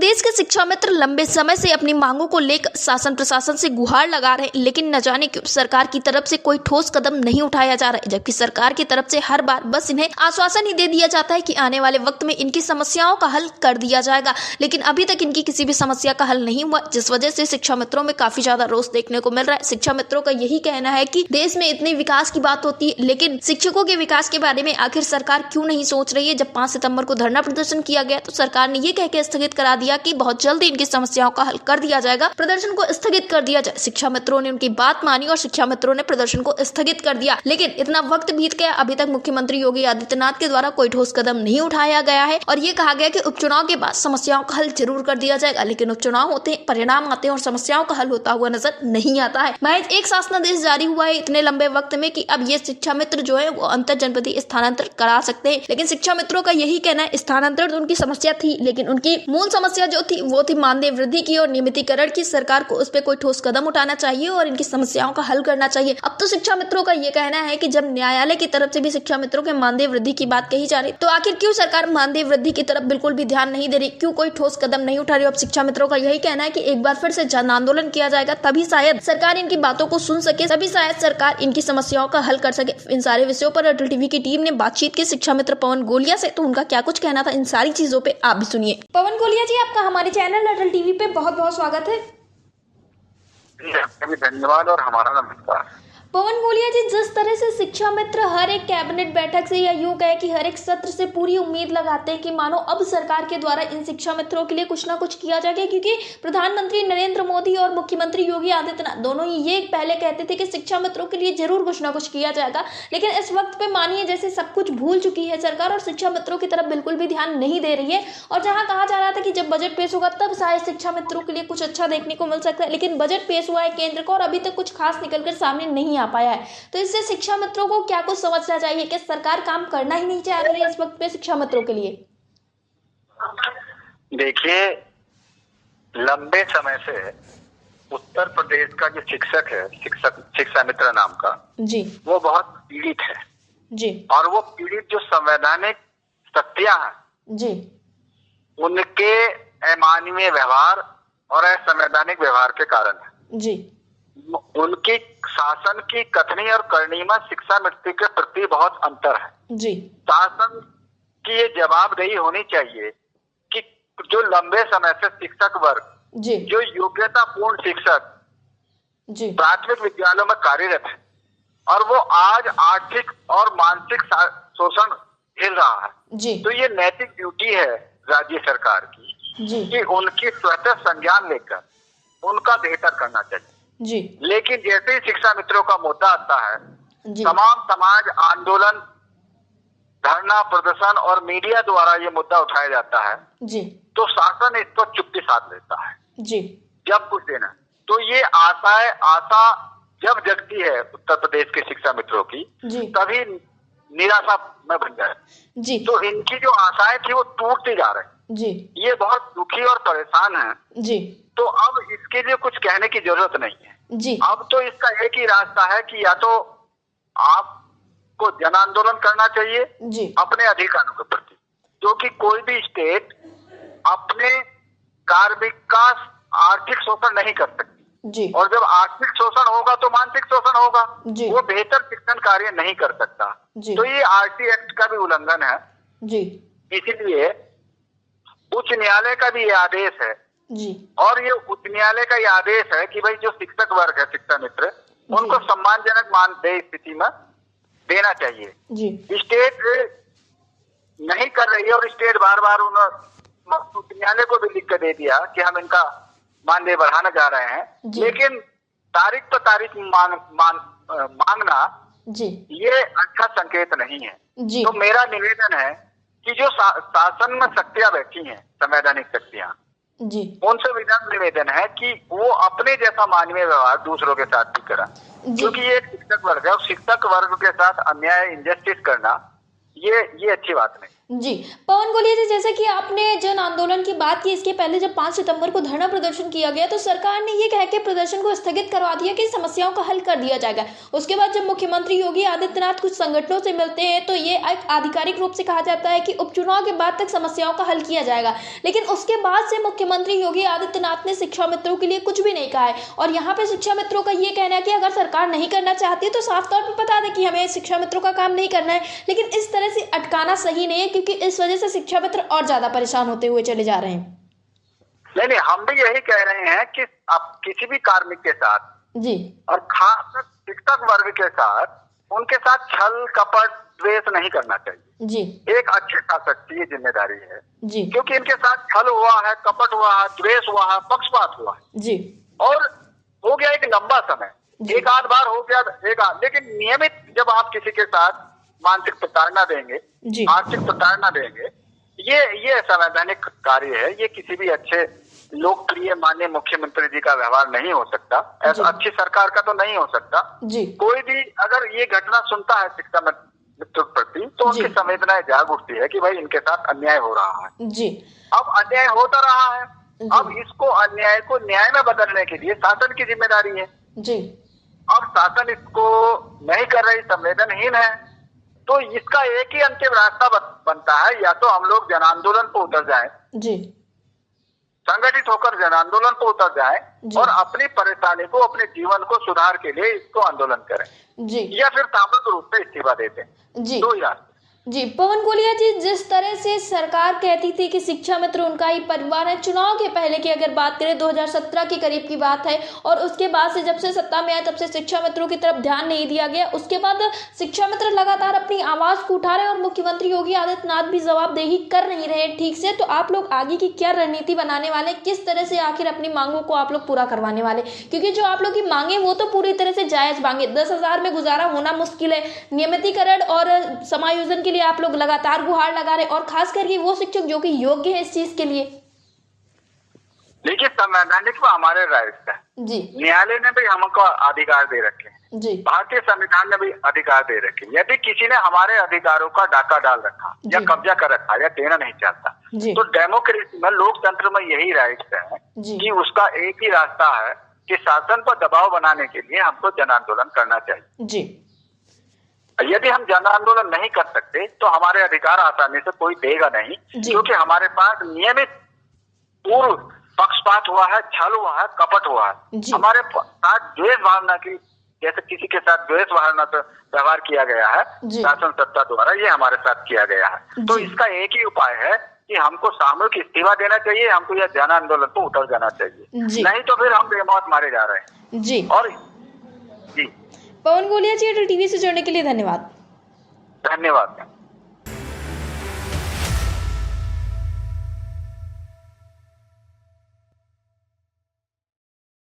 प्रदेश के शिक्षा मित्र लंबे समय से अपनी मांगों को लेकर शासन प्रशासन से गुहार लगा रहे हैं, लेकिन न जाने क्यों सरकार की तरफ से कोई ठोस कदम नहीं उठाया जा रहा है। जबकि सरकार की तरफ से हर बार बस इन्हें आश्वासन ही दे दिया जाता है कि आने वाले वक्त में इनकी समस्याओं का हल कर दिया जाएगा, लेकिन अभी तक इनकी किसी भी समस्या का हल नहीं हुआ, जिस वजह से शिक्षा मित्रों में काफी ज्यादा रोष देखने को मिल रहा है। शिक्षा मित्रों का यही कहना है कि देश में इतने विकास की बात होती है, लेकिन शिक्षकों के विकास के बारे में आखिर सरकार क्यों नहीं सोच रही है। जब 5 सितंबर को धरना प्रदर्शन किया गया तो सरकार ने ये कह के स्थगित करा दिया कि बहुत जल्दी इनकी समस्याओं का हल कर दिया जाएगा, प्रदर्शन को स्थगित कर दिया जाए। शिक्षा मित्रों ने उनकी बात मानी और शिक्षा मित्रों ने प्रदर्शन को स्थगित कर दिया, लेकिन इतना वक्त बीत गया, अभी तक मुख्यमंत्री योगी आदित्यनाथ के द्वारा कोई ठोस कदम नहीं उठाया गया है और ये कहा गया कि उपचुनाव के बाद समस्याओं का हल जरूर कर दिया जाएगा, लेकिन उपचुनाव होते हैं, परिणाम आते हैं और समस्याओं का हल होता हुआ नजर नहीं आता है। महज एक शासनादेश जारी हुआ है इतने लंबे वक्त में कि अब ये शिक्षा मित्र जो है वो अंतर जनपदीय स्थानांतरण करा सकते हैं, लेकिन शिक्षा मित्रों का यही कहना है स्थानांतरण तो उनकी समस्या थी, लेकिन उनकी मूल समस्या जो थी वो थी मानदेय वृद्धि की और नियमितीकरण की। सरकार को उस पर कोई ठोस कदम उठाना चाहिए और इनकी समस्याओं का हल करना चाहिए। अब तो शिक्षा मित्रों का ये कहना है कि जब न्यायालय की तरफ से भी शिक्षा मित्रों के मानदेय वृद्धि की बात कही जा रही, तो आखिर क्यों सरकार मानदेय वृद्धि की तरफ बिल्कुल भी ध्यान नहीं दे रही, क्यों कोई ठोस कदम नहीं उठा रही। अब शिक्षा मित्रों का यही कहना है कि एक बार फिर से जन आंदोलन किया जाएगा, तभी शायद सरकार इनकी बातों को सुन सके, तभी शायद सरकार इनकी समस्याओं का हल कर सके। इन सारे विषयों पर अटल टीवी की टीम ने बातचीत की शिक्षा मित्र पवन गोलिया से, तो उनका क्या कुछ कहना था इन सारी चीजों पे आप भी सुनिए। पवन गोलिया जी, आपका हमारे चैनल अटल टीवी पे बहुत बहुत स्वागत है। धन्यवाद और हमारा नमस्कार। पवन गोलिया जी, जिस तरह से शिक्षा मित्र हर एक कैबिनेट बैठक से या यूं कहे कि हर एक सत्र से पूरी उम्मीद लगाते हैं कि मानो अब सरकार के द्वारा इन शिक्षा मित्रों के लिए कुछ ना कुछ किया जाएगा, क्योंकि प्रधानमंत्री नरेंद्र मोदी और मुख्यमंत्री योगी आदित्यनाथ दोनों ही ये पहले कहते थे कि शिक्षा मित्रों के लिए जरूर कुछ ना कुछ किया जाएगा, लेकिन इस वक्त पे मानिए जैसे सब कुछ भूल चुकी है सरकार और शिक्षा मित्रों की तरफ बिल्कुल भी ध्यान नहीं दे रही है। और जहाँ कहा जा रहा था कि जब बजट पेश होगा तब शायद शिक्षा मित्रों के लिए कुछ अच्छा देखने को मिल सकता है, लेकिन बजट पेश हुआ है केंद्र का और अभी तक कुछ खास निकलकर सामने नहीं आ पाया है। तो इससे शिक्षा मित्रों को क्या कुछ समझना चाहिए कि सरकार काम करना ही नहीं चाह रही है इस वक्त पे शिक्षा मित्रों के लिए? देखिए, लंबे समय से उत्तर प्रदेश का जो शिक्षक है, शिक्षा मित्र नाम का जी, वो बहुत पीड़ित है जी, और वो पीड़ित जो संवैधानिक शक्तियां हैं जी, उनके अमानवीय व्यवहार और असंवैधानिक व्यवहार के कारण है जी, उनकी शासन की कथनी और करनी में शिक्षा मित्र के प्रति बहुत अंतर है जी। शासन की ये जवाबदेही होनी चाहिए कि जो लंबे समय से शिक्षक वर्ग जी, जो योग्यतापूर्ण शिक्षक जी, प्राथमिक विद्यालयों में कार्यरत है और वो आज आर्थिक और मानसिक शोषण झेल रहा है जी, तो ये नैतिक ड्यूटी है राज्य सरकार की जी, कि उनकी स्वतः संज्ञान लेकर उनका बेहतर करना चाहिए जी। लेकिन जैसे ही शिक्षा मित्रों का मुद्दा आता है, जी, तमाम समाज आंदोलन, धरना प्रदर्शन और मीडिया द्वारा ये मुद्दा उठाया जाता है जी, तो शासन इस पर चुप्पी साध लेता है जी, जब कुछ देना। तो ये आशा जब जगती है उत्तर प्रदेश के शिक्षा मित्रों की, जी, तभी निराशा में बन जाए। जी, तो इनकी जो आशाएं थी वो टूटती जा रही, जी, ये बहुत दुखी और परेशान है। जी, तो अब इसके लिए कुछ कहने की जरूरत नहीं है जी, अब तो इसका एक ही रास्ता है कि या तो आपको जन आंदोलन करना चाहिए जी, अपने अधिकारों के प्रति, क्योंकि कोई भी स्टेट अपने कार्मिक का आर्थिक शोषण नहीं कर सकती जी, और जब आर्थिक शोषण होगा तो मानसिक शोषण होगा, जी, वो बेहतर शिक्षण कार्य नहीं कर सकता। जी, तो ये आरटी एक्ट का भी उल्लंघन है। जी, इसीलिए उच्च न्यायालय का भी ये आदेश है जी, और ये उच्च न्यायालय का ये आदेश है कि भाई जो शिक्षक वर्ग है, शिक्षा मित्र, उनको सम्मानजनक मानदेय स्थिति में देना चाहिए। जी, स्टेट नहीं कर रही है और स्टेट बार बार उच्च न्यायालय को भी लिख कर दे दिया कि हम इनका मानदेय बढ़ाने जा रहे हैं, लेकिन तारीख पर तारीख मांगना जी, ये अच्छा संकेत नहीं है। जी, तो मेरा निवेदन है कि जो शासन में शक्तियां बैठी हैं, संवैधानिक शक्तियां, जी, उनसे विनम्र निवेदन है कि वो अपने जैसा मानवीय व्यवहार दूसरों के साथ भी करें, क्योंकि ये एक शिक्षक वर्ग है और शिक्षक वर्ग के साथ अन्याय, इंजस्टिस करना ये अच्छी बात नहीं। जी, पवन गोलिया जी, जैसे कि आपने जन आंदोलन की बात की, इसके पहले जब 5 सितंबर को धरना प्रदर्शन किया गया तो सरकार ने ये कह के प्रदर्शन को स्थगित करवा दिया कि समस्याओं का हल कर दिया जाएगा। उसके बाद जब मुख्यमंत्री योगी आदित्यनाथ कुछ संगठनों से मिलते हैं तो ये एक आधिकारिक रूप से कहा जाता है कि उपचुनाव के बाद तक समस्याओं का हल किया जाएगा, लेकिन उसके बाद से मुख्यमंत्री योगी आदित्यनाथ ने शिक्षा मित्रों के लिए कुछ भी नहीं कहा है। और यहाँ पे शिक्षा मित्रों का ये कहना है कि अगर सरकार नहीं करना चाहती तो साफ तौर पर बता दे कि हमें शिक्षा मित्रों का काम नहीं करना है, लेकिन इस तरह से अटकाना सही नहीं है, क्योंकि इस वजह से शिक्षा मित्र और ज्यादा परेशान होते हुए चले जा रहे हैं। नहीं, हम भी यही कह रहे हैं कि आप किसी भी कार्मिक के साथ जी, और खासकर शिक्षक वर्ग के साथ उनके साथ छल कपट द्वेष नहीं करना चाहिए जी, एक अच्छे शासक की ये जिम्मेदारी है जी, क्योंकि इनके साथ छल हुआ है, कपट हुआ है, द्वेष हुआ है, पक्षपात हुआ है जी, और हो गया एक लंबा समय, एक आध बार हो गया लेकिन नियमित जब आप किसी के साथ मानसिक प्रताड़ना देंगे, आर्थिक प्रताड़ना देंगे, ये संवैधानिक कार्य है। ये किसी भी अच्छे लोकप्रिय माननीय मुख्यमंत्री जी का व्यवहार नहीं हो सकता, ऐसा अच्छी सरकार का तो नहीं हो सकता। कोई भी अगर ये घटना सुनता है शिक्षा मित्र प्रति तो उनकी संवेदनाएं जाग उठती है कि भाई इनके साथ अन्याय हो रहा है। अब अन्याय होता रहा है, अब इसको अन्याय को न्याय में बदलने के लिए शासन की जिम्मेदारी है। अब शासन इसको नहीं कर रही, संवेदनहीन है, तो इसका एक ही अंतिम रास्ता बनता है, या तो हम लोग जन आंदोलन पर उतर जाएं, संगठित होकर जन आंदोलन पर उतर जाएं और अपनी परेशानी को, अपने जीवन को सुधार के लिए इसको आंदोलन करें, या फिर सामूहिक रूप से इस्तीफा देते हैं। दो ही रास्ते। जी, पवन गोलिया जी, जिस तरह से सरकार कहती थी कि शिक्षा मित्र उनका ही परिवार है, चुनाव के पहले की अगर बात करें 2017 के करीब की बात है, और उसके बाद से जब से सत्ता में आए तब से शिक्षा मित्रों की तरफ ध्यान नहीं दिया गया। उसके बाद शिक्षा मित्र लगातार अपनी आवाज को उठा रहे हैं और मुख्यमंत्री योगी आदित्यनाथ भी जवाबदेही कर नहीं रहे ठीक से। तो आप लोग आगे की क्या रणनीति बनाने वाले, किस तरह से आखिर अपनी मांगों को आप लोग पूरा करवाने वाले, क्योंकि जो आप लोग की मांगे वो तो पूरी तरह से जायज मांगे, 10,000 में गुजारा होना मुश्किल है, नियमितीकरण और समायोजन के आप लोग लगातार गुहार लगा रहे, और खास करके वो शिक्षक जो कि योग्य है इस चीज के लिए। देखिए, संवैधानिक में हमारे राइट्स है जी, न्यायालय ने भी हमको अधिकार दे रखे हैं जी, भारतीय संविधान ने भी अधिकार दे रखे। यदि किसी ने हमारे अधिकारों का डाका डाल रखा या कब्जा कर रखा या देना नहीं चाहता, तो डेमोक्रेसी में, लोकतंत्र में यही राइट्स है कि उसका एक ही रास्ता है कि शासन पर दबाव बनाने के लिए हमको जन आंदोलन करना चाहिए जी। यदि हम जन आंदोलन नहीं कर सकते तो हमारे अधिकार आसानी से कोई देगा नहीं, क्योंकि हमारे पास नियमित पूर्व पक्षपात हुआ है, छल हुआ है, कपट हुआ है, हमारे साथ द्वेष भावना की, जैसे किसी के साथ द्वेष भावना से व्यवहार किया गया है शासन सत्ता द्वारा, ये हमारे साथ किया गया है। तो इसका एक ही उपाय है कि हमको सामूहिक इस्तीफा देना चाहिए, हमको यह जन आंदोलन पर उतर जाना चाहिए, नहीं तो फिर हम बेमौत मारे जा रहे हैं जी। और जी, पवन गोलिया जी, टीवी से जुड़ने के लिए धन्यवाद। धन्यवाद।